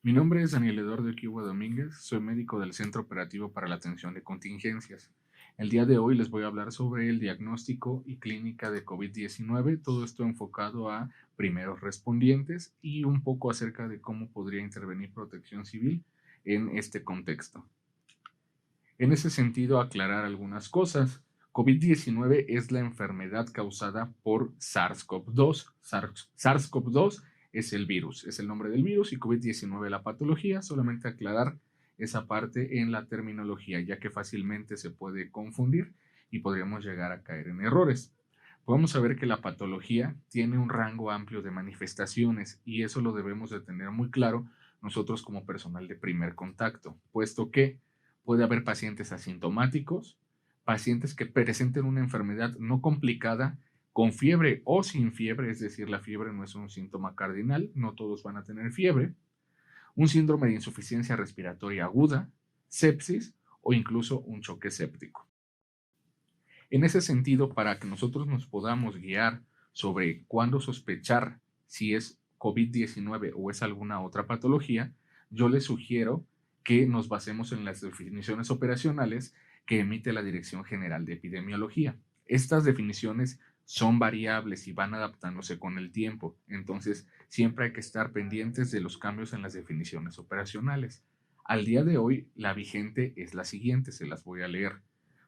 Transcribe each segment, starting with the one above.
Mi nombre es Daniel Eduardo Equiwa Domínguez, soy médico del Centro Operativo para la Atención de Contingencias. El día de hoy les voy a hablar sobre el diagnóstico y clínica de COVID-19, todo esto enfocado a primeros respondientes y un poco acerca de cómo podría intervenir Protección Civil en este contexto. En ese sentido, aclarar algunas cosas. COVID-19 es la enfermedad causada por SARS-CoV-2. SARS-CoV-2 es el virus, es el nombre del virus y COVID-19 la patología. Solamente aclarar esa parte en la terminología, ya que fácilmente se puede confundir y podríamos llegar a caer en errores. Podemos saber que la patología tiene un rango amplio de manifestaciones y eso lo debemos de tener muy claro nosotros como personal de primer contacto, puesto que puede haber pacientes asintomáticos, pacientes que presenten una enfermedad no complicada, con fiebre o sin fiebre, es decir, la fiebre no es un síntoma cardinal, no todos van a tener fiebre, un síndrome de insuficiencia respiratoria aguda, sepsis o incluso un choque séptico. En ese sentido, para que nosotros nos podamos guiar sobre cuándo sospechar si es COVID-19 o es alguna otra patología, yo les sugiero que nos basemos en las definiciones operacionales que emite la Dirección General de Epidemiología. Estas definiciones son variables y van adaptándose con el tiempo, entonces siempre hay que estar pendientes de los cambios en las definiciones operacionales. Al día de hoy, la vigente es la siguiente, se las voy a leer.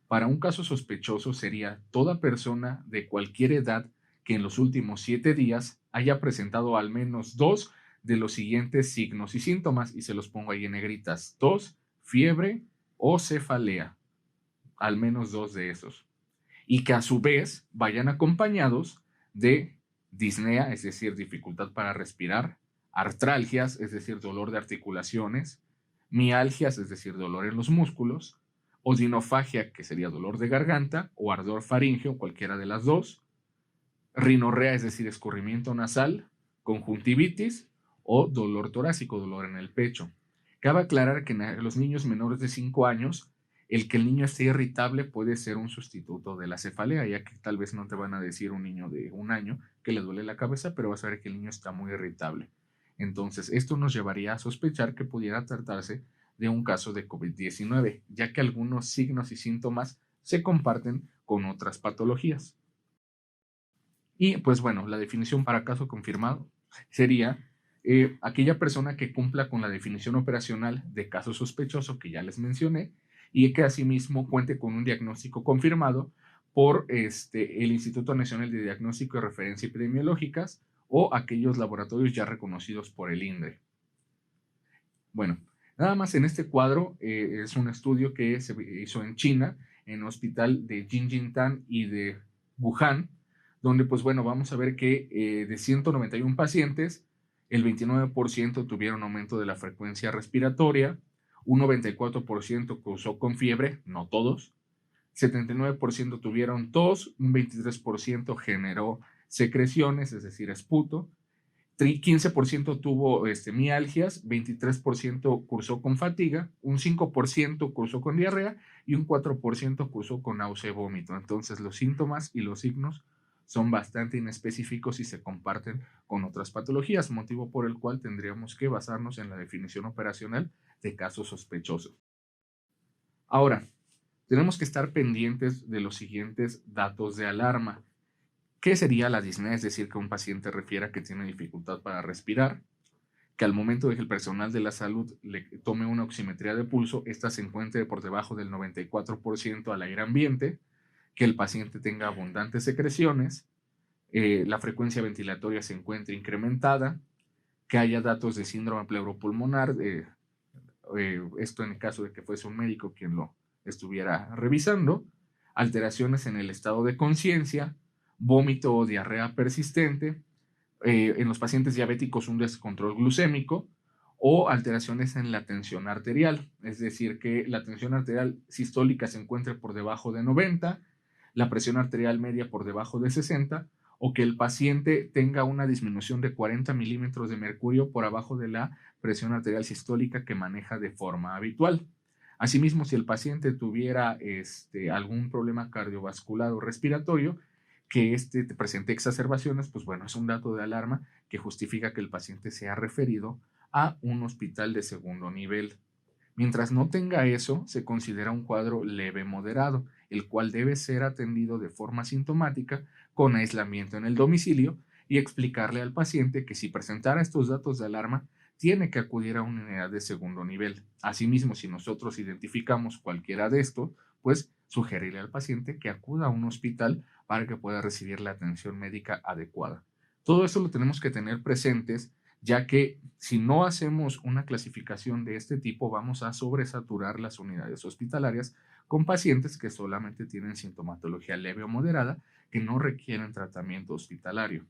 Para un caso sospechoso sería toda persona de cualquier edad que en los últimos 7 días haya presentado al menos dos de los siguientes signos y síntomas, y se los pongo ahí en negritas: tos, fiebre o cefalea, al menos dos de esos. Y que a su vez vayan acompañados de disnea, es decir, dificultad para respirar, artralgias, es decir, dolor de articulaciones, mialgias, es decir, dolor en los músculos, odinofagia, que sería dolor de garganta, o ardor faríngeo, cualquiera de las dos, rinorrea, es decir, escurrimiento nasal, conjuntivitis o dolor torácico, dolor en el pecho. Cabe aclarar que en los niños menores de 5 años, el que el niño esté irritable puede ser un sustituto de la cefalea, ya que tal vez no te van a decir un niño de 1 año que le duele la cabeza, pero vas a ver que el niño está muy irritable. Entonces, esto nos llevaría a sospechar que pudiera tratarse de un caso de COVID-19, ya que algunos signos y síntomas se comparten con otras patologías. Y pues bueno, la definición para caso confirmado sería aquella persona que cumpla con la definición operacional de caso sospechoso que ya les mencioné y que asimismo cuente con un diagnóstico confirmado por el Instituto Nacional de Diagnóstico y Referencia Epidemiológicas o aquellos laboratorios ya reconocidos por el INDRE. Bueno, nada más en este cuadro es un estudio que se hizo en China, en el hospital de Jinjitan y de Wuhan, donde pues bueno, vamos a ver que de 191 pacientes, el 29% tuvieron aumento de la frecuencia respiratoria, un 94% cursó con fiebre, no todos, 79% tuvieron tos, un 23% generó secreciones, es decir, esputo, 15% tuvo mialgias, 23% cursó con fatiga, un 5% cursó con diarrea y un 4% cursó con náusea y vómito. Entonces los síntomas y los signos son bastante inespecíficos y se comparten con otras patologías, motivo por el cual tendríamos que basarnos en la definición operacional de casos sospechosos. Ahora, tenemos que estar pendientes de los siguientes datos de alarma. ¿Qué sería la disnea? Es decir, que un paciente refiera que tiene dificultad para respirar, que al momento de que el personal de la salud le tome una oximetría de pulso, ésta se encuentre por debajo del 94% al aire ambiente, que el paciente tenga abundantes secreciones, la frecuencia ventilatoria se encuentre incrementada, que haya datos de síndrome pleuropulmonar, esto en el caso de que fuese un médico quien lo estuviera revisando, alteraciones en el estado de conciencia, vómito o diarrea persistente, en los pacientes diabéticos un descontrol glucémico o alteraciones en la tensión arterial, es decir, que la tensión arterial sistólica se encuentre por debajo de 90, la presión arterial media por debajo de 60 o que el paciente tenga una disminución de 40 milímetros de mercurio por abajo de la presión arterial sistólica que maneja de forma habitual. Asimismo, si el paciente tuviera algún problema cardiovascular o respiratorio, que presente exacerbaciones, pues bueno, es un dato de alarma que justifica que el paciente sea referido a un hospital de segundo nivel. Mientras no tenga eso, se considera un cuadro leve moderado, el cual debe ser atendido de forma sintomática con aislamiento en el domicilio y explicarle al paciente que si presentara estos datos de alarma, tiene que acudir a una unidad de segundo nivel. Asimismo, si nosotros identificamos cualquiera de estos, pues sugerirle al paciente que acuda a un hospital para que pueda recibir la atención médica adecuada. Todo eso lo tenemos que tener presentes, ya que si no hacemos una clasificación de este tipo, vamos a sobresaturar las unidades hospitalarias con pacientes que solamente tienen sintomatología leve o moderada que no requieren tratamiento hospitalario.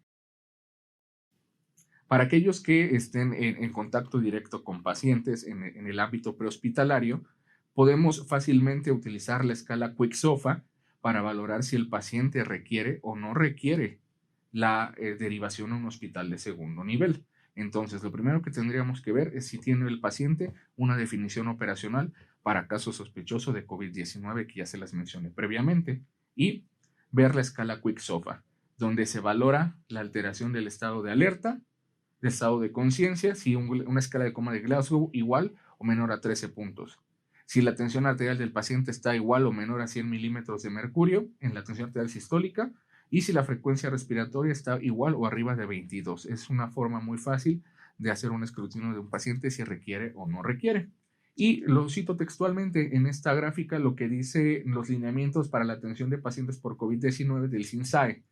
Para aquellos que estén en contacto directo con pacientes en el ámbito prehospitalario, podemos fácilmente utilizar la escala Quick-SOFA para valorar si el paciente requiere o no requiere la derivación a un hospital de segundo nivel. Entonces, lo primero que tendríamos que ver es si tiene el paciente una definición operacional para caso sospechoso de COVID-19, que ya se las mencioné previamente, y ver la escala Quick-SOFA, donde se valora la alteración del estado de alerta, de estado de conciencia, si una escala de coma de Glasgow igual o menor a 13 puntos. Si la tensión arterial del paciente está igual o menor a 100 milímetros de mercurio en la tensión arterial sistólica, y si la frecuencia respiratoria está igual o arriba de 22. Es una forma muy fácil de hacer un escrutinio de un paciente si requiere o no requiere. Y lo cito textualmente en esta gráfica lo que dice los lineamientos para la atención de pacientes por COVID-19 del CINSAE.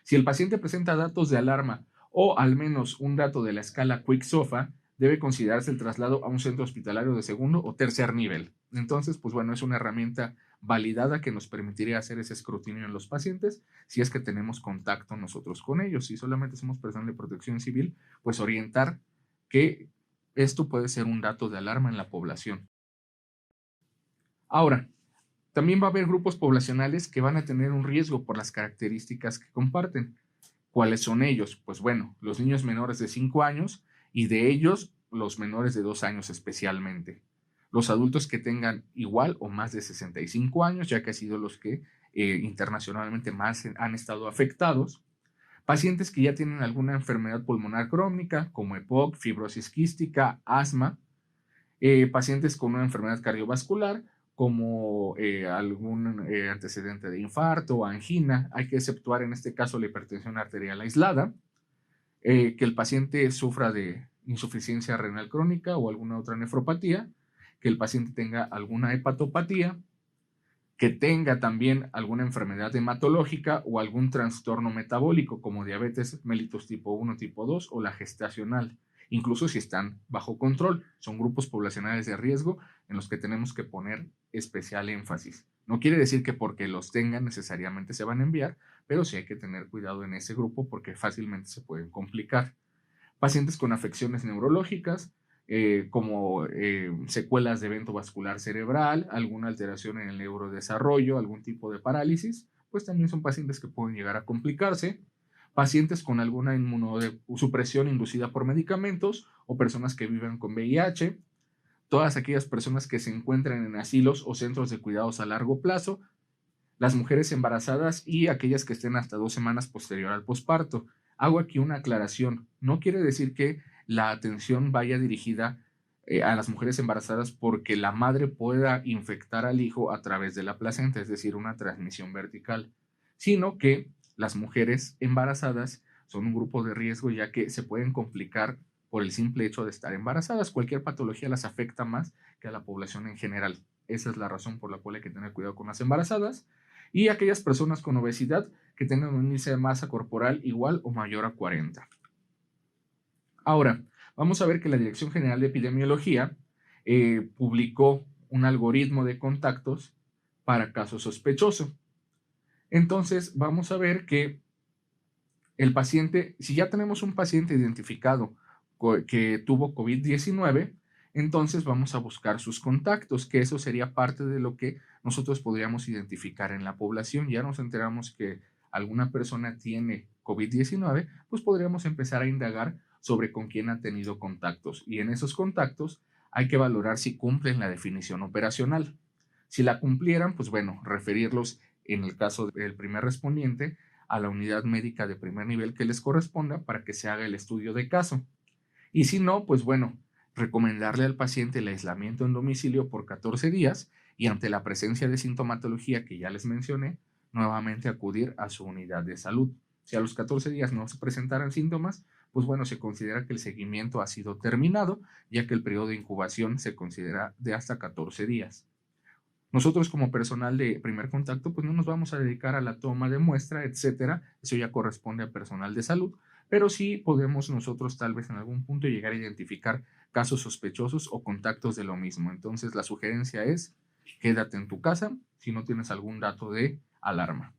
Si el paciente presenta datos de alarma o al menos un dato de la escala Quick-SOFA, debe considerarse el traslado a un centro hospitalario de segundo o tercer nivel. Entonces, pues bueno, es una herramienta validada que nos permitiría hacer ese escrutinio en los pacientes si es que tenemos contacto nosotros con ellos. Si solamente somos personal de protección civil, pues orientar que esto puede ser un dato de alarma en la población. Ahora, también va a haber grupos poblacionales que van a tener un riesgo por las características que comparten. ¿Cuáles son ellos? Pues bueno, los niños menores de 5 años y de ellos los menores de 2 años especialmente. Los adultos que tengan igual o más de 65 años, ya que han sido los que internacionalmente más han estado afectados. Pacientes que ya tienen alguna enfermedad pulmonar crónica, como EPOC, fibrosis quística, asma. Pacientes con una enfermedad cardiovascular, como algún antecedente de infarto o angina. Hay que exceptuar en este caso la hipertensión arterial aislada, que el paciente sufra de insuficiencia renal crónica o alguna otra nefropatía, que el paciente tenga alguna hepatopatía, que tenga también alguna enfermedad hematológica o algún trastorno metabólico como diabetes mellitus tipo 1, tipo 2 o la gestacional, incluso si están bajo control. Son grupos poblacionales de riesgo en los que tenemos que poner especial énfasis. No quiere decir que porque los tengan necesariamente se van a enviar, pero sí hay que tener cuidado en ese grupo porque fácilmente se pueden complicar. Pacientes con afecciones neurológicas, como secuelas de evento vascular cerebral, alguna alteración en el neurodesarrollo, algún tipo de parálisis, pues también son pacientes que pueden llegar a complicarse. Pacientes con alguna inmunosupresión inducida por medicamentos o personas que viven con VIH, todas aquellas personas que se encuentran en asilos o centros de cuidados a largo plazo, las mujeres embarazadas y aquellas que estén hasta 2 semanas posterior al posparto. Hago aquí una aclaración. No quiere decir que la atención vaya dirigida a las mujeres embarazadas porque la madre pueda infectar al hijo a través de la placenta, es decir, una transmisión vertical, sino que las mujeres embarazadas son un grupo de riesgo ya que se pueden complicar por el simple hecho de estar embarazadas. Cualquier patología las afecta más que a la población en general. Esa es la razón por la cual hay que tener cuidado con las embarazadas y aquellas personas con obesidad que tengan un índice de masa corporal igual o mayor a 40. Ahora, vamos a ver que la Dirección General de Epidemiología publicó un algoritmo de contactos para casos sospechosos. Entonces, vamos a ver que el paciente, si ya tenemos un paciente identificado que tuvo COVID-19, entonces vamos a buscar sus contactos, que eso sería parte de lo que nosotros podríamos identificar en la población. Ya nos enteramos que alguna persona tiene COVID-19, pues podríamos empezar a indagar sobre con quién ha tenido contactos. Y en esos contactos hay que valorar si cumplen la definición operacional. Si la cumplieran, pues bueno, referirlos en el caso del primer respondiente a la unidad médica de primer nivel que les corresponda para que se haga el estudio de caso. Y si no, pues bueno, recomendarle al paciente el aislamiento en domicilio por 14 días y ante la presencia de sintomatología que ya les mencioné, nuevamente acudir a su unidad de salud. Si a los 14 días no se presentaran síntomas, pues bueno, se considera que el seguimiento ha sido terminado, ya que el periodo de incubación se considera de hasta 14 días. Nosotros como personal de primer contacto, pues no nos vamos a dedicar a la toma de muestra, etcétera. Eso ya corresponde a personal de salud, pero sí podemos nosotros tal vez en algún punto llegar a identificar casos sospechosos o contactos de lo mismo. Entonces la sugerencia es, quédate en tu casa si no tienes algún dato de alarma.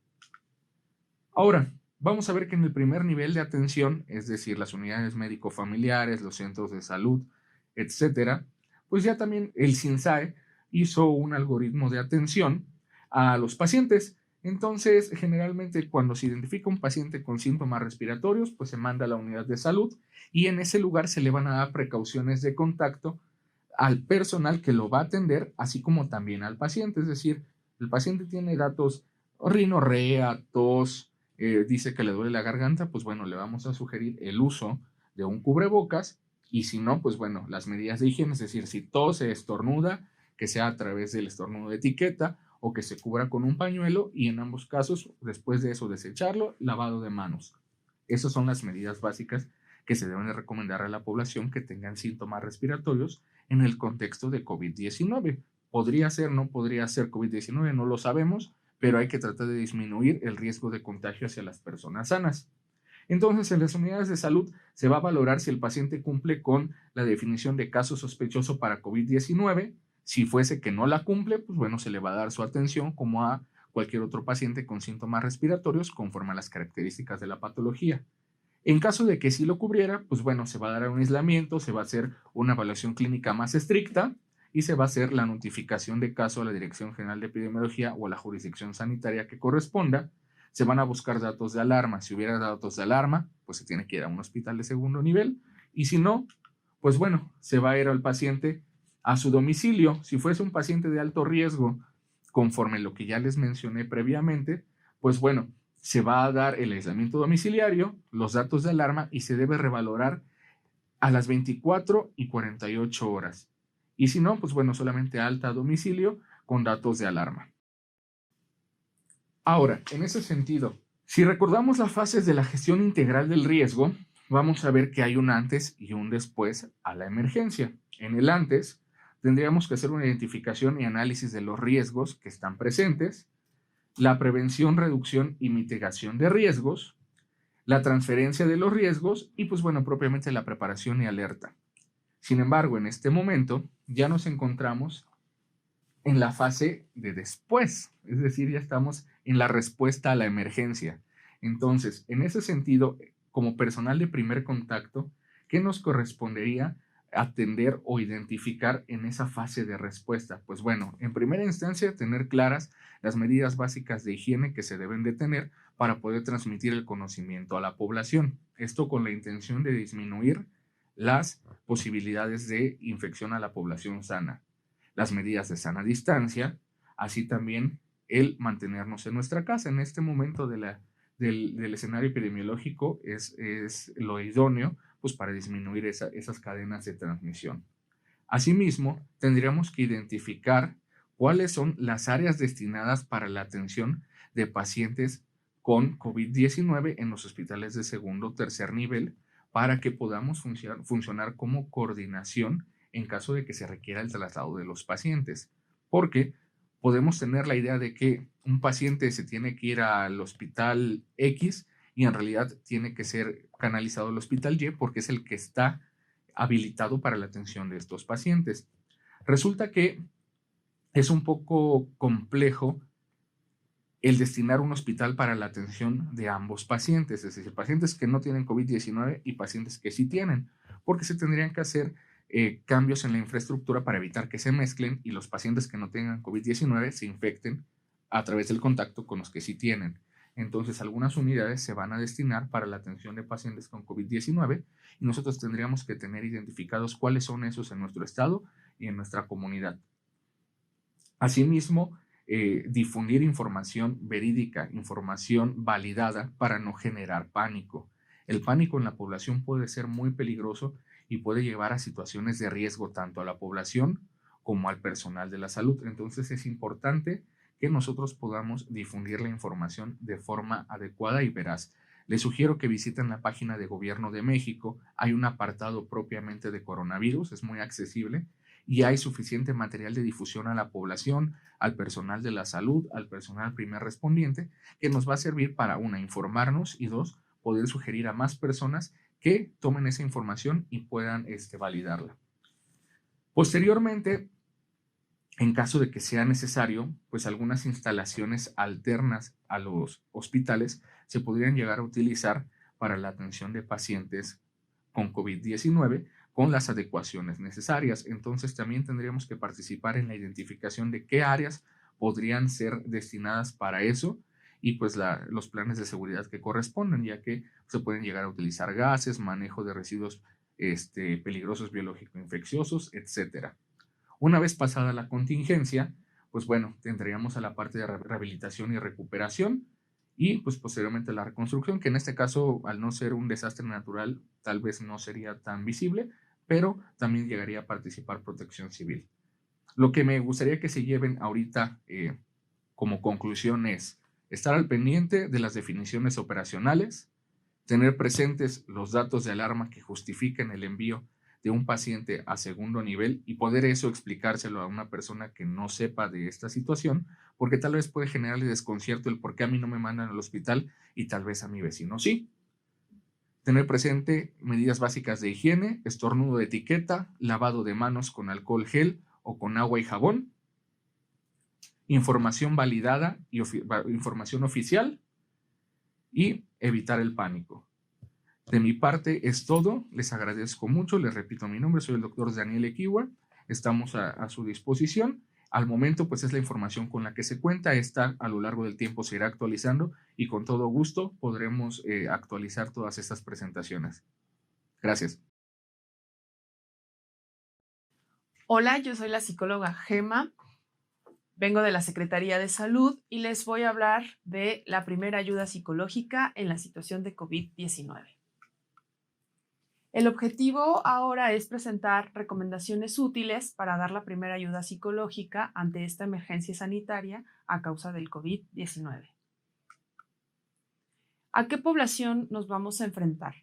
Ahora, vamos a ver que en el primer nivel de atención, es decir, las unidades médico-familiares, los centros de salud, etcétera, pues ya también el SINSAE hizo un algoritmo de atención a los pacientes. Entonces, generalmente cuando se identifica un paciente con síntomas respiratorios, pues se manda a la unidad de salud y en ese lugar se le van a dar precauciones de contacto al personal que lo va a atender, así como también al paciente. Es decir, el paciente tiene datos, rinorrea, tos, dice que le duele la garganta, pues bueno, le vamos a sugerir el uso de un cubrebocas y si no, pues bueno, las medidas de higiene, es decir, si tose, estornuda, que sea a través del estornudo de etiqueta o que se cubra con un pañuelo y en ambos casos, después de eso, desecharlo, lavado de manos. Esas son las medidas básicas que se deben de recomendar a la población que tengan síntomas respiratorios en el contexto de COVID-19. Podría ser, no podría ser COVID-19, no lo sabemos, pero hay que tratar de disminuir el riesgo de contagio hacia las personas sanas. Entonces, en las unidades de salud se va a valorar si el paciente cumple con la definición de caso sospechoso para COVID-19. Si fuese que no la cumple, pues bueno, se le va a dar su atención como a cualquier otro paciente con síntomas respiratorios conforme a las características de la patología. En caso de que sí lo cubriera, pues bueno, se va a dar un aislamiento, se va a hacer una evaluación clínica más estricta y se va a hacer la notificación de caso a la Dirección General de Epidemiología o a la jurisdicción sanitaria que corresponda. Se van a buscar datos de alarma. Si hubiera datos de alarma, pues se tiene que ir a un hospital de segundo nivel. Y si no, pues bueno, se va a ir al paciente a su domicilio. Si fuese un paciente de alto riesgo, conforme lo que ya les mencioné previamente, pues bueno, se va a dar el aislamiento domiciliario, los datos de alarma y se debe revalorar a las 24 y 48 horas. Y si no, pues bueno, solamente alta a domicilio con datos de alarma. Ahora, en ese sentido, si recordamos las fases de la gestión integral del riesgo, vamos a ver que hay un antes y un después a la emergencia. En el antes, tendríamos que hacer una identificación y análisis de los riesgos que están presentes, la prevención, reducción y mitigación de riesgos, la transferencia de los riesgos y pues bueno, propiamente la preparación y alerta. Sin embargo, en este momento ya nos encontramos en la fase de después, es decir, ya estamos en la respuesta a la emergencia. Entonces, en ese sentido, como personal de primer contacto, ¿qué nos correspondería atender o identificar en esa fase de respuesta? Pues bueno, en primera instancia, tener claras las medidas básicas de higiene que se deben de tener para poder transmitir el conocimiento a la población. Esto con la intención de disminuir las posibilidades de infección a la población sana. Las medidas de sana distancia, así también el mantenernos en nuestra casa. En este momento del escenario epidemiológico es lo idóneo pues, para disminuir esas cadenas de transmisión. Asimismo, tendríamos que identificar cuáles son las áreas destinadas para la atención de pacientes con COVID-19 en los hospitales de segundo o tercer nivel para que podamos funcionar como coordinación en caso de que se requiera el traslado de los pacientes. Porque podemos tener la idea de que un paciente se tiene que ir al hospital X y en realidad tiene que ser canalizado al hospital Y porque es el que está habilitado para la atención de estos pacientes. Resulta que es un poco complejo el destinar un hospital para la atención de ambos pacientes, es decir, pacientes que no tienen COVID-19 y pacientes que sí tienen, porque se tendrían que hacer cambios en la infraestructura para evitar que se mezclen y los pacientes que no tengan COVID-19 se infecten a través del contacto con los que sí tienen. Entonces, algunas unidades se van a destinar para la atención de pacientes con COVID-19 y nosotros tendríamos que tener identificados cuáles son esos en nuestro estado y en nuestra comunidad. Asimismo, difundir información verídica, información validada para no generar pánico. El pánico en la población puede ser muy peligroso y puede llevar a situaciones de riesgo tanto a la población como al personal de la salud. Entonces es importante que nosotros podamos difundir la información de forma adecuada y veraz. Les sugiero que visiten la página de Gobierno de México. Hay un apartado propiamente de coronavirus, es muy accesible y hay suficiente material de difusión a la población, al personal de la salud, al personal primer respondiente, que nos va a servir para, una, informarnos y dos, poder sugerir a más personas que tomen esa información y puedan validarla. Posteriormente, en caso de que sea necesario, pues algunas instalaciones alternas a los hospitales se podrían llegar a utilizar para la atención de pacientes con COVID-19 con las adecuaciones necesarias. Entonces también tendríamos que participar en la identificación de qué áreas podrían ser destinadas para eso y pues los planes de seguridad que corresponden, ya que se pueden llegar a utilizar gases, manejo de residuos peligrosos biológico-infecciosos, etcétera. Una vez pasada la contingencia, pues bueno, tendríamos a la parte de rehabilitación y recuperación y pues posteriormente la reconstrucción, que en este caso, al no ser un desastre natural, tal vez no sería tan visible, pero también llegaría a participar Protección Civil. Lo que me gustaría que se lleven ahorita como conclusión es estar al pendiente de las definiciones operacionales, tener presentes los datos de alarma que justifiquen el envío de un paciente a segundo nivel y poder eso explicárselo a una persona que no sepa de esta situación, porque tal vez puede generarle desconcierto el por qué a mí no me mandan al hospital y tal vez a mi vecino sí. Tener presente medidas básicas de higiene, estornudo de etiqueta, lavado de manos con alcohol gel o con agua y jabón, información validada y información oficial y evitar el pánico. De mi parte es todo, les agradezco mucho, les repito mi nombre, soy el doctor Daniel Equiwa, estamos a su disposición. Al momento pues es la información con la que se cuenta, esta a lo largo del tiempo se irá actualizando y con todo gusto podremos actualizar todas estas presentaciones. Gracias. Hola, yo soy la psicóloga Gema, vengo de la Secretaría de Salud y les voy a hablar de la primera ayuda psicológica en la situación de COVID-19. El objetivo ahora es presentar recomendaciones útiles para dar la primera ayuda psicológica ante esta emergencia sanitaria a causa del COVID-19. ¿A qué población nos vamos a enfrentar?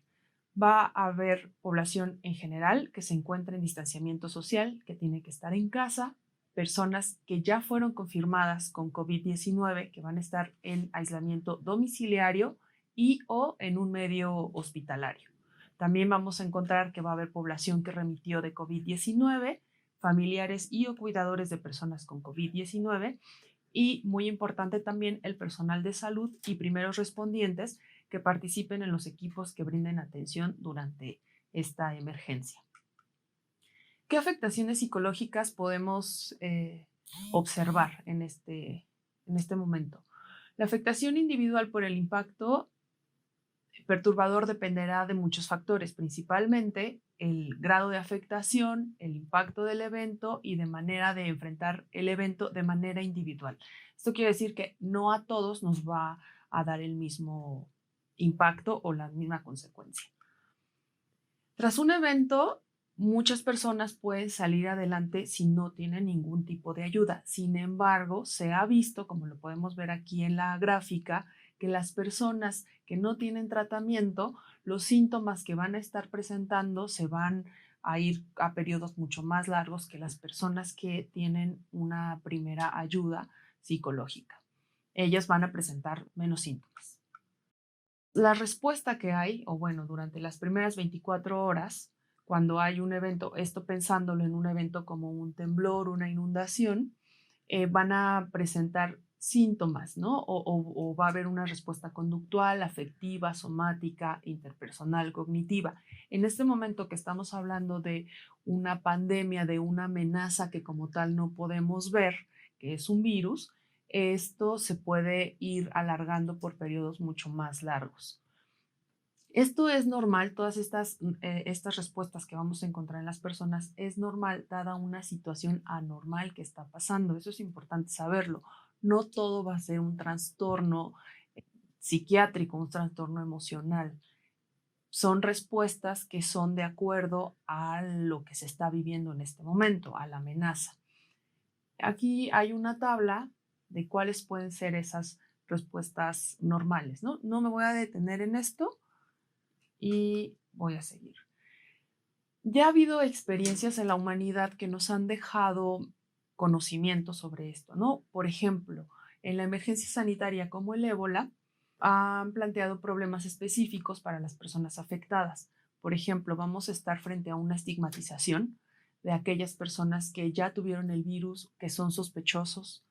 Va a haber población en general que se encuentra en distanciamiento social, que tiene que estar en casa, personas que ya fueron confirmadas con COVID-19, que van a estar en aislamiento domiciliario y o en un medio hospitalario. También vamos a encontrar que va a haber población que remitió de COVID-19, familiares y o cuidadores de personas con COVID-19 y, muy importante también, el personal de salud y primeros respondientes que participen en los equipos que brinden atención durante esta emergencia. ¿Qué afectaciones psicológicas podemos observar en este momento? La afectación individual por el impacto perturbador dependerá de muchos factores, principalmente el grado de afectación, el impacto del evento y de manera de enfrentar el evento de manera individual. Esto quiere decir que no a todos nos va a dar el mismo impacto o la misma consecuencia. Tras un evento, muchas personas pueden salir adelante si no tienen ningún tipo de ayuda. Sin embargo, se ha visto, como lo podemos ver aquí en la gráfica, que las personas que no tienen tratamiento, los síntomas que van a estar presentando se van a ir a periodos mucho más largos que las personas que tienen una primera ayuda psicológica. Ellas van a presentar menos síntomas. La respuesta que hay, o bueno, durante las primeras 24 horas, cuando hay un evento, esto pensándolo en un evento como un temblor, una inundación, van a presentar síntomas, ¿no? O va a haber una respuesta conductual, afectiva, somática, interpersonal, cognitiva. En este momento que estamos hablando de una pandemia, de una amenaza que como tal no podemos ver, que es un virus, esto se puede ir alargando por periodos mucho más largos. Esto es normal, todas estas respuestas que vamos a encontrar en las personas es normal dada una situación anormal que está pasando. Eso es importante saberlo. No todo va a ser un trastorno psiquiátrico, un trastorno emocional. son respuestas que son de acuerdo a lo que se está viviendo en este momento, a la amenaza. Aquí hay una tabla de cuáles pueden ser esas respuestas normales, ¿no? No me voy a detener en esto y voy a seguir. Ya ha habido experiencias en la humanidad que nos han dejado conocimiento sobre esto, ¿no? Por ejemplo, en la emergencia sanitaria como el ébola, han planteado problemas específicos para las personas afectadas. Por ejemplo, vamos a estar frente a una estigmatización de aquellas personas que ya tuvieron el virus, que son sospechosos.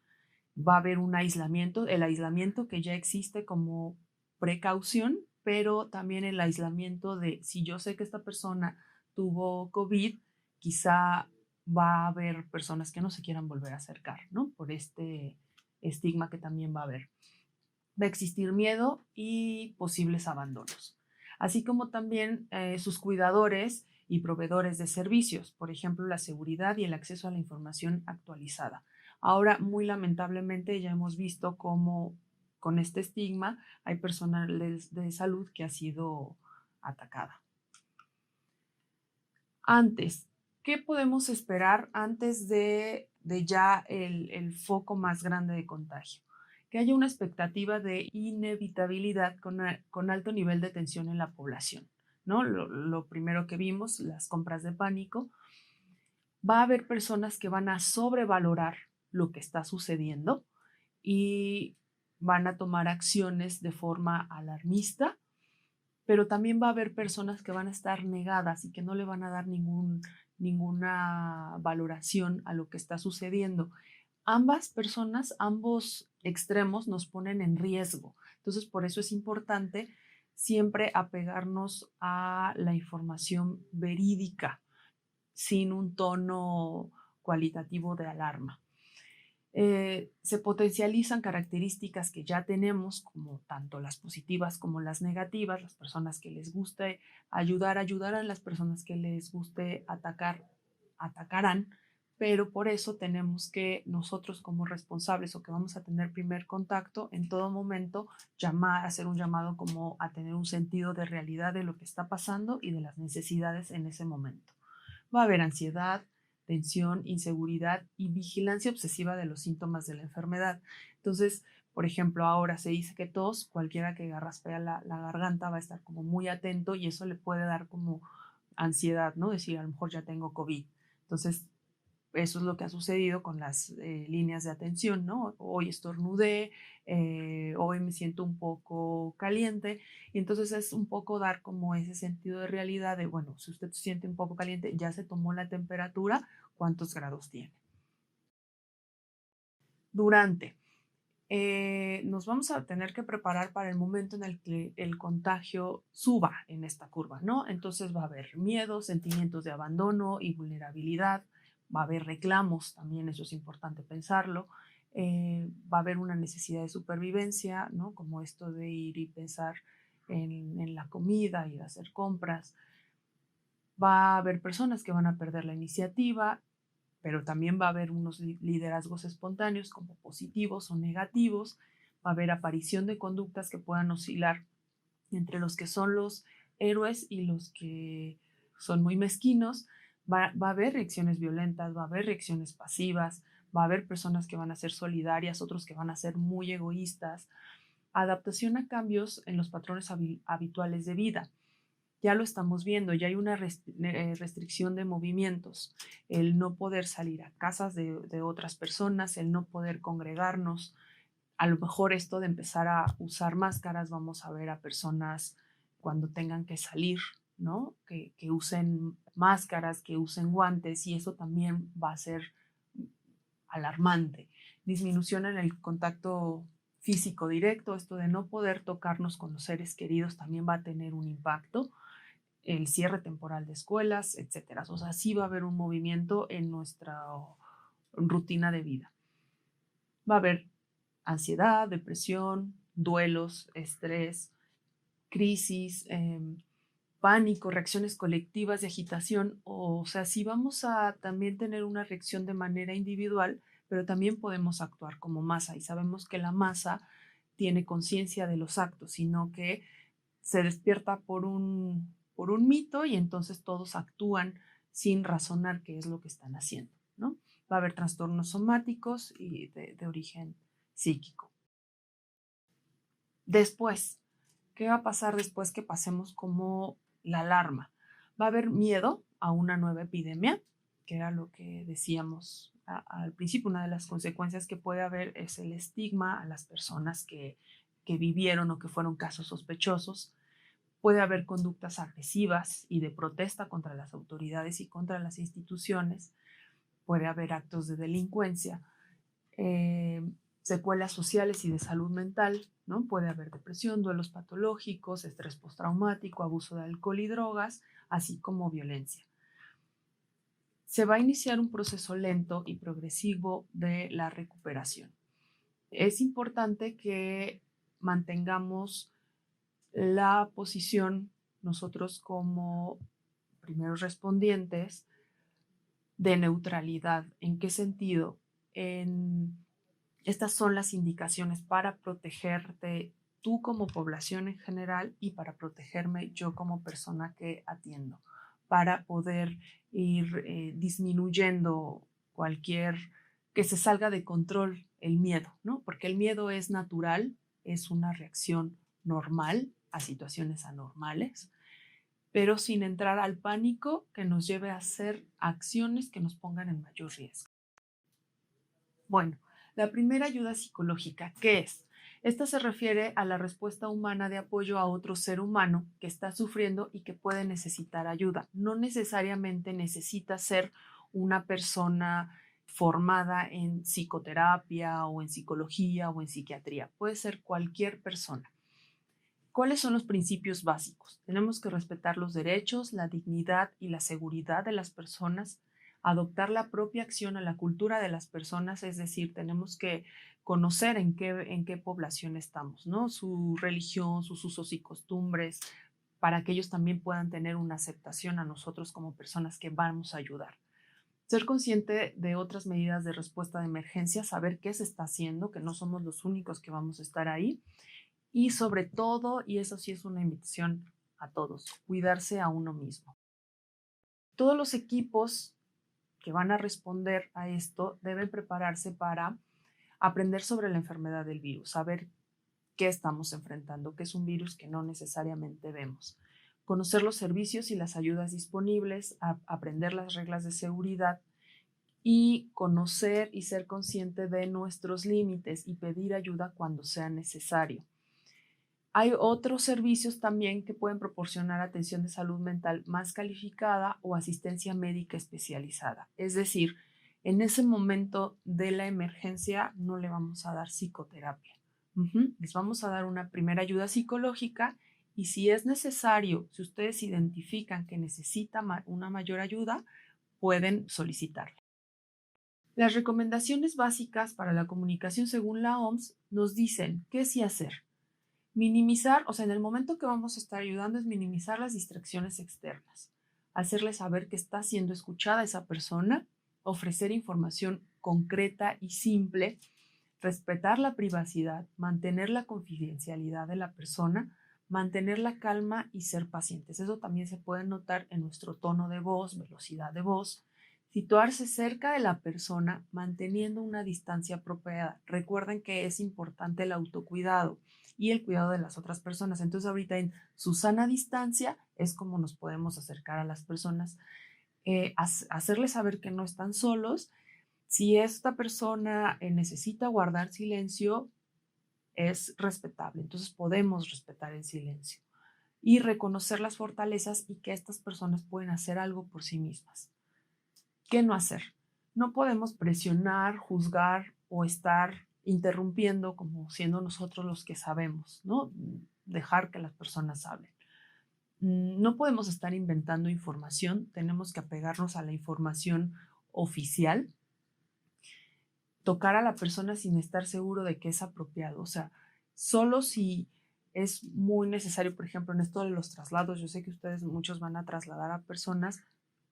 Va a haber un aislamiento, el aislamiento que ya existe como precaución, pero también el aislamiento de si yo sé que esta persona tuvo COVID, quizá va a haber personas que no se quieran volver a acercar, ¿no? Por este estigma que también va a haber. Va a existir miedo y posibles abandonos, así como también sus cuidadores y proveedores de servicios, por ejemplo, la seguridad y el acceso a la información actualizada. Ahora, muy lamentablemente, ya hemos visto cómo con este estigma hay personal de salud que ha sido atacada. Antes, ¿qué podemos esperar antes de ya el foco más grande de contagio? Que haya una expectativa de inevitabilidad con alto nivel de tensión en la población, ¿no? Lo primero que vimos, las compras de pánico. Va a haber personas que van a sobrevalorar lo que está sucediendo y van a tomar acciones de forma alarmista, pero también va a haber personas que van a estar negadas y que no le van a dar ninguna valoración a lo que está sucediendo. Ambas personas, ambos extremos nos ponen en riesgo. Entonces, por eso es importante siempre apegarnos a la información verídica, sin un tono cualitativo de alarma. Se potencializan características que ya tenemos, como tanto las positivas como las negativas. Las personas que les guste ayudar, ayudarán. Las personas que les guste atacar, atacarán. Pero por eso tenemos que nosotros como responsables o que vamos a tener primer contacto, en todo momento llamar, hacer un llamado como a tener un sentido de realidad de lo que está pasando y de las necesidades en ese momento. Va a haber ansiedad, tensión, inseguridad y vigilancia obsesiva de los síntomas de la enfermedad. Entonces, por ejemplo, ahora se dice que tos, cualquiera que garraspea la garganta va a estar como muy atento y eso le puede dar como ansiedad, ¿no? Decir, a lo mejor ya tengo COVID. Entonces, eso es lo que ha sucedido con las líneas de atención, ¿no? Hoy estornudé, hoy me siento un poco caliente, y entonces es un poco dar como ese sentido de realidad de, bueno, si usted se siente un poco caliente, ya se tomó la temperatura, ¿cuántos grados tiene? Durante. Nos vamos a tener que preparar para el momento en el que el contagio suba en esta curva, ¿no? Entonces va a haber miedo, sentimientos de abandono y vulnerabilidad, va a haber reclamos, también eso es importante pensarlo, va a haber una necesidad de supervivencia, ¿no? Como esto de ir y pensar en la comida, ir a hacer compras. Va a haber personas que van a perder la iniciativa, pero también va a haber unos liderazgos espontáneos como positivos o negativos. Va a haber aparición de conductas que puedan oscilar entre los que son los héroes y los que son muy mezquinos. Va a haber reacciones violentas, va a haber reacciones pasivas, va a haber personas que van a ser solidarias, otros que van a ser muy egoístas. Adaptación a cambios en los patrones habituales de vida. Ya lo estamos viendo, ya hay una restricción de movimientos, el no poder salir a casas de otras personas, el no poder congregarnos. A lo mejor esto de empezar a usar máscaras, vamos a ver a personas cuando tengan que salir, ¿no? Que usen máscaras, que usen guantes, y eso también va a ser alarmante. Disminución en el contacto físico directo, esto de no poder tocarnos con los seres queridos también va a tener un impacto. El cierre temporal de escuelas, etcétera. O sea, sí va a haber un movimiento en nuestra rutina de vida. Va a haber ansiedad, depresión, duelos, estrés, crisis, pánico, reacciones colectivas de agitación. O sea, sí vamos a también tener una reacción de manera individual, pero también podemos actuar como masa, y sabemos que la masa tiene conciencia de los actos, sino que se despierta por un mito y entonces todos actúan sin razonar qué es lo que están haciendo, ¿no? Va a haber trastornos somáticos y de origen psíquico. Después, ¿qué va a pasar después que pasemos como la alarma? Va a haber miedo a una nueva epidemia, que era lo que decíamos al principio. Una de las consecuencias que puede haber es el estigma a las personas que vivieron o que fueron casos sospechosos. Puede haber conductas agresivas y de protesta contra las autoridades y contra las instituciones. Puede haber actos de delincuencia, secuelas sociales y de salud mental, ¿no? Puede haber depresión, duelos patológicos, estrés postraumático, abuso de alcohol y drogas, así como violencia. Se va a iniciar un proceso lento y progresivo de la recuperación. Es importante que mantengamos la posición nosotros como primeros respondientes de neutralidad. ¿En qué sentido? Estas son las indicaciones para protegerte tú como población en general y para protegerme yo como persona que atiendo, para poder ir disminuyendo cualquier que se salga de control el miedo, ¿no? Porque el miedo es natural, es una reacción normal a situaciones anormales, pero sin entrar al pánico que nos lleve a hacer acciones que nos pongan en mayor riesgo. Bueno, la primera ayuda psicológica, ¿qué es? Esta se refiere a la respuesta humana de apoyo a otro ser humano que está sufriendo y que puede necesitar ayuda. No necesariamente necesita ser una persona formada en psicoterapia o en psicología o en psiquiatría. Puede ser cualquier persona. ¿Cuáles son los principios básicos? Tenemos que respetar los derechos, la dignidad y la seguridad de las personas, adoptar la propia acción a la cultura de las personas, es decir, tenemos que conocer en qué población estamos, ¿no? Su religión, sus usos y costumbres, para que ellos también puedan tener una aceptación a nosotros como personas que vamos a ayudar. Ser consciente de otras medidas de respuesta de emergencia, saber qué se está haciendo, que no somos los únicos que vamos a estar ahí. Y sobre todo, y eso sí es una invitación a todos, cuidarse a uno mismo. Todos los equipos que van a responder a esto deben prepararse para aprender sobre la enfermedad del virus, saber qué estamos enfrentando, que es un virus que no necesariamente vemos. Conocer los servicios y las ayudas disponibles, aprender las reglas de seguridad y conocer y ser consciente de nuestros límites y pedir ayuda cuando sea necesario. Hay otros servicios también que pueden proporcionar atención de salud mental más calificada o asistencia médica especializada. Es decir, en ese momento de la emergencia no le vamos a dar psicoterapia. Les vamos a dar una primera ayuda psicológica y si es necesario, si ustedes identifican que necesita una mayor ayuda, pueden solicitarla. Las recomendaciones básicas para la comunicación según la OMS nos dicen qué sí hacer. Minimizar, o sea, en el momento que vamos a estar ayudando es minimizar las distracciones externas, hacerle saber que está siendo escuchada esa persona, ofrecer información concreta y simple, respetar la privacidad, mantener la confidencialidad de la persona, mantener la calma y ser pacientes. Eso también se puede notar en nuestro tono de voz, velocidad de voz. Situarse cerca de la persona manteniendo una distancia apropiada. Recuerden que es importante el autocuidado y el cuidado de las otras personas. Entonces ahorita en su sana distancia es como nos podemos acercar a las personas, hacerles saber que no están solos. Si esta persona necesita guardar silencio, es respetable. Entonces podemos respetar el silencio y reconocer las fortalezas y que estas personas pueden hacer algo por sí mismas. ¿Qué no hacer? No podemos presionar, juzgar o estar interrumpiendo como siendo nosotros los que sabemos, ¿no? Dejar que las personas hablen. No podemos estar inventando información, tenemos que apegarnos a la información oficial. Tocar a la persona sin estar seguro de que es apropiado, o sea, solo si es muy necesario, por ejemplo, en esto de los traslados, yo sé que ustedes muchos van a trasladar a personas,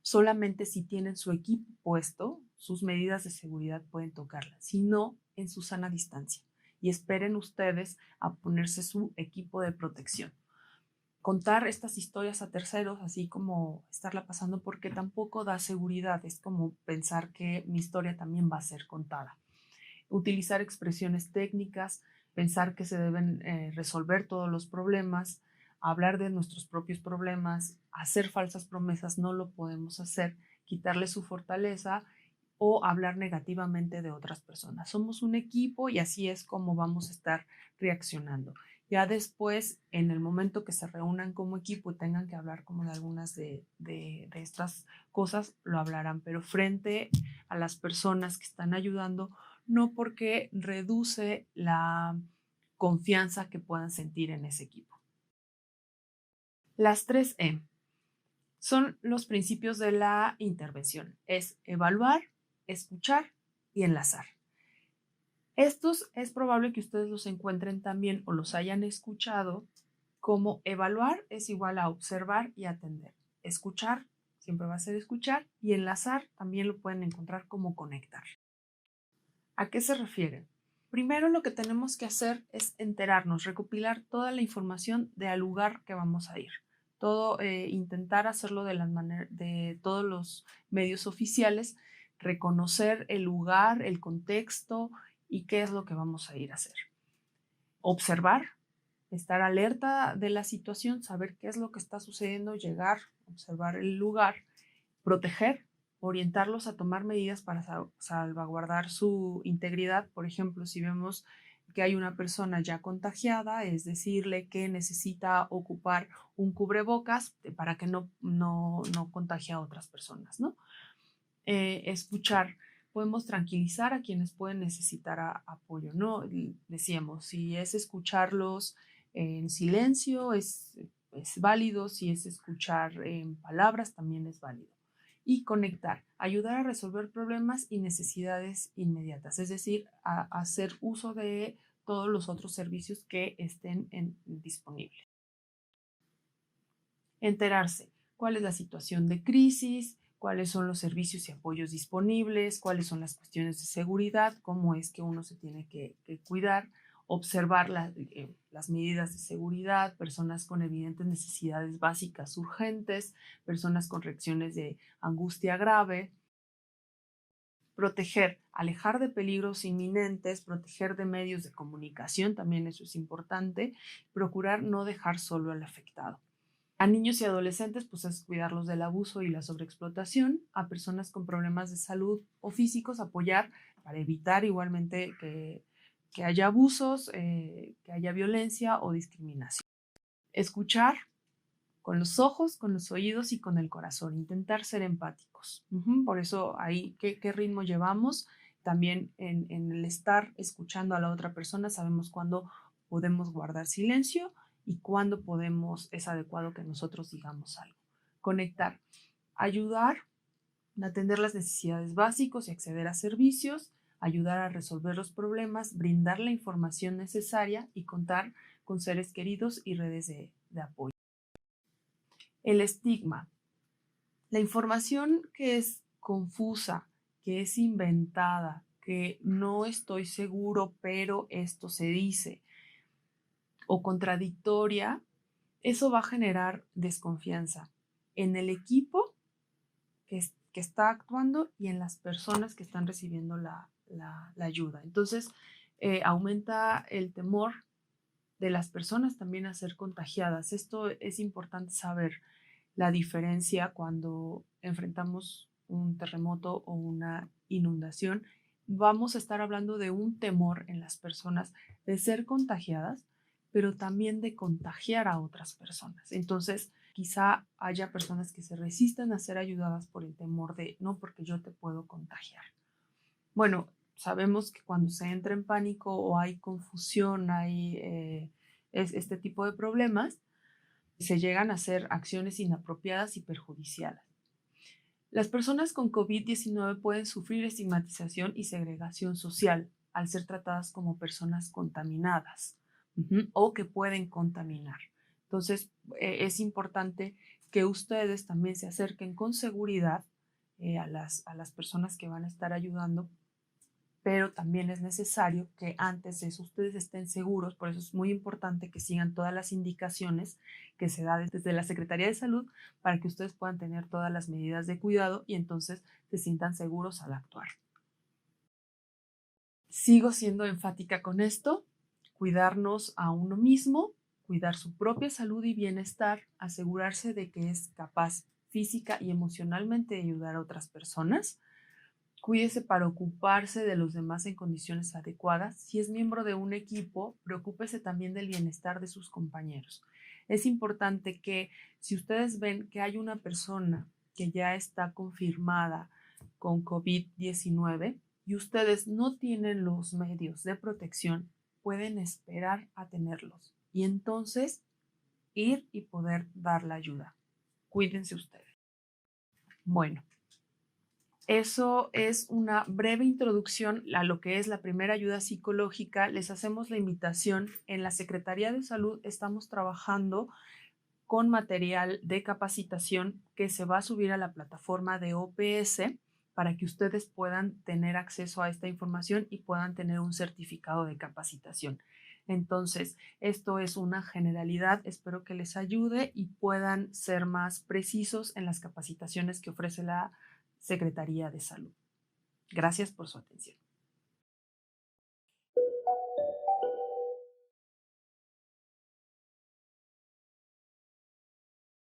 solamente si tienen su equipo puesto, sus medidas de seguridad pueden tocarla, si no, en su sana distancia. Y esperen ustedes a ponerse su equipo de protección. contar estas historias a terceros, así como estarla pasando, porque tampoco da seguridad. Es como pensar que mi historia también va a ser contada. Utilizar expresiones técnicas, pensar que se deben resolver todos los problemas, hablar de nuestros propios problemas, hacer falsas promesas, no lo podemos hacer, quitarle su fortaleza o hablar negativamente de otras personas. Somos un equipo y así es como vamos a estar reaccionando. Ya después, en el momento que se reúnan como equipo y tengan que hablar como de algunas de estas cosas, lo hablarán, pero frente a las personas que están ayudando, no, porque reduce la confianza que puedan sentir en ese equipo. Las 3E son los principios de la intervención. Es evaluar, escuchar y enlazar. Estos es probable que ustedes los encuentren también o los hayan escuchado como evaluar es igual a observar y atender. Escuchar siempre va a ser escuchar y enlazar también lo pueden encontrar como conectar. ¿A qué se refieren? Primero lo que tenemos que hacer es enterarnos, recopilar toda la información del lugar que vamos a ir. Todo, intentar hacerlo de todos los medios oficiales, reconocer el lugar, el contexto y qué es lo que vamos a ir a hacer. Observar, estar alerta de la situación, saber qué es lo que está sucediendo, llegar, observar el lugar, proteger, orientarlos a tomar medidas para salvaguardar su integridad. Por ejemplo, si vemos que hay una persona ya contagiada, es decirle que necesita ocupar un cubrebocas para que no contagie a otras personas, ¿no? Escuchar, podemos tranquilizar a quienes pueden necesitar apoyo, ¿no? Decíamos, si es escucharlos en silencio, es válido, si es escuchar en palabras, también es válido. Y conectar, ayudar a resolver problemas y necesidades inmediatas, es decir, a hacer uso de todos los otros servicios que estén disponibles. Enterarse cuál es la situación de crisis, cuáles son los servicios y apoyos disponibles, cuáles son las cuestiones de seguridad, cómo es que uno se tiene que cuidar, observar las medidas de seguridad, personas con evidentes necesidades básicas urgentes, personas con reacciones de angustia grave, proteger, alejar de peligros inminentes, proteger de medios de comunicación, también eso es importante, procurar no dejar solo al afectado. A niños y adolescentes, pues es cuidarlos del abuso y la sobreexplotación. A personas con problemas de salud o físicos, apoyar para evitar igualmente que haya abusos, que haya violencia o discriminación. Escuchar con los ojos, con los oídos y con el corazón. Intentar ser empáticos. Por eso ahí, ¿qué ritmo llevamos? También en el estar escuchando a la otra persona, sabemos cuándo podemos guardar silencio y cuándo es adecuado que nosotros digamos algo. Conectar, ayudar a atender las necesidades básicas y acceder a servicios, ayudar a resolver los problemas, brindar la información necesaria y contar con seres queridos y redes de apoyo. El estigma, la información que es confusa, que es inventada, que no estoy seguro, pero esto se dice, o contradictoria, eso va a generar desconfianza en el equipo que está actuando y en las personas que están recibiendo la ayuda. Entonces, aumenta el temor de las personas también a ser contagiadas. Esto es importante saber la diferencia cuando enfrentamos un terremoto o una inundación. Vamos a estar hablando de un temor en las personas de ser contagiadas, pero también de contagiar a otras personas. Entonces, quizá haya personas que se resistan a ser ayudadas por el temor de, no, porque yo te puedo contagiar. Bueno, sabemos que cuando se entra en pánico o hay confusión, hay este tipo de problemas, se llegan a hacer acciones inapropiadas y perjudiciales. Las personas con COVID-19 pueden sufrir estigmatización y segregación social al ser tratadas como personas contaminadas o que pueden contaminar. Entonces, es importante que ustedes también se acerquen con seguridad a las personas que van a estar ayudando pero también es necesario que antes de eso ustedes estén seguros, por eso es muy importante que sigan todas las indicaciones que se da desde la Secretaría de Salud para que ustedes puedan tener todas las medidas de cuidado y entonces se sientan seguros al actuar. Sigo siendo enfática con esto, cuidarnos a uno mismo, cuidar su propia salud y bienestar, asegurarse de que es capaz física y emocionalmente de ayudar a otras personas. Cuídese para ocuparse de los demás en condiciones adecuadas. Si es miembro de un equipo, preocúpese también del bienestar de sus compañeros. Es importante que si ustedes ven que hay una persona que ya está confirmada con COVID-19 y ustedes no tienen los medios de protección, pueden esperar a tenerlos y entonces ir y poder dar la ayuda. Cuídense ustedes. Bueno, eso es una breve introducción a lo que es la primera ayuda psicológica. Les hacemos la invitación. En la Secretaría de Salud estamos trabajando con material de capacitación que se va a subir a la plataforma de OPS para que ustedes puedan tener acceso a esta información y puedan tener un certificado de capacitación. Entonces, esto es una generalidad. Espero que les ayude y puedan ser más precisos en las capacitaciones que ofrece la Secretaría de Salud. Gracias por su atención.